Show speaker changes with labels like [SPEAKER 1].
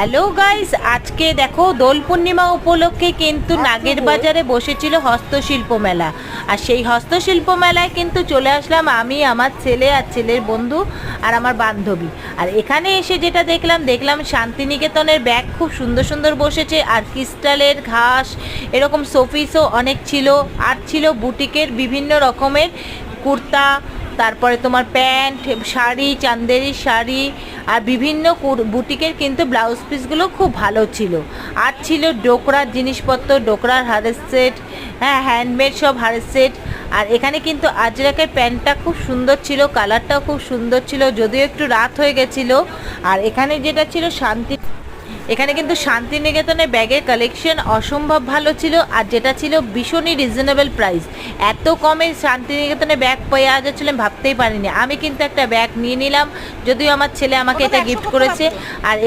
[SPEAKER 1] Hello guys, আজকে দেখো দোল পূর্ণিমা উপলক্ষে কিন্তু নাগের বাজারে বসেছিল হস্তশিল্প মেলা। আর সেই হস্তশিল্প মেলায় কিন্তু চলে আসলাম আমি, আমার ছেলে আর ছেলের বন্ধু আর আমার বান্ধবী। আর এখানে এসে যেটা দেখলাম শান্তিনিকেতনের ব্যাগ খুব সুন্দর সুন্দর বসেছে, আর ক্রিস্টালের ঘাস এরকম শোপিসও অনেক ছিল। আর ছিল বুটিকের বিভিন্ন রকমের কুর্তা, তারপরে তোমার প্যান্ট, শাড়ি, চান্দেরি শাড়ি, আর বিভিন্ন বুটিকের কিন্তু ব্লাউজ পিসগুলো খুব ভালো ছিল। আর ছিল ডোকরার জিনিসপত্র, ডোকরার হারের সেট, হ্যাঁ হ্যান্ডমেড সব হারের সেট। আর এখানে কিন্তু আজরাকের প্যান্টটা খুব সুন্দর ছিল, কালারটাও খুব সুন্দর ছিল, যদিও একটু রাত হয়ে গেছিলো। আর এখানে যেটা ছিল এখানে কিন্তু শান্তিনিকেতনের ব্যাগের কালেকশন অসম্ভব ভালো ছিল, আর যেটা ছিল ভীষণই রিজনেবল প্রাইস। এত কমে শান্তিনিকেতনে ব্যাগ পাওয়া যাচ্ছিল আমি ভাবতেই পারিনি। আমি কিন্তু একটা ব্যাগ নিয়ে নিলাম, যদিও আমার ছেলে আমাকে এটা গিফট করেছে। আর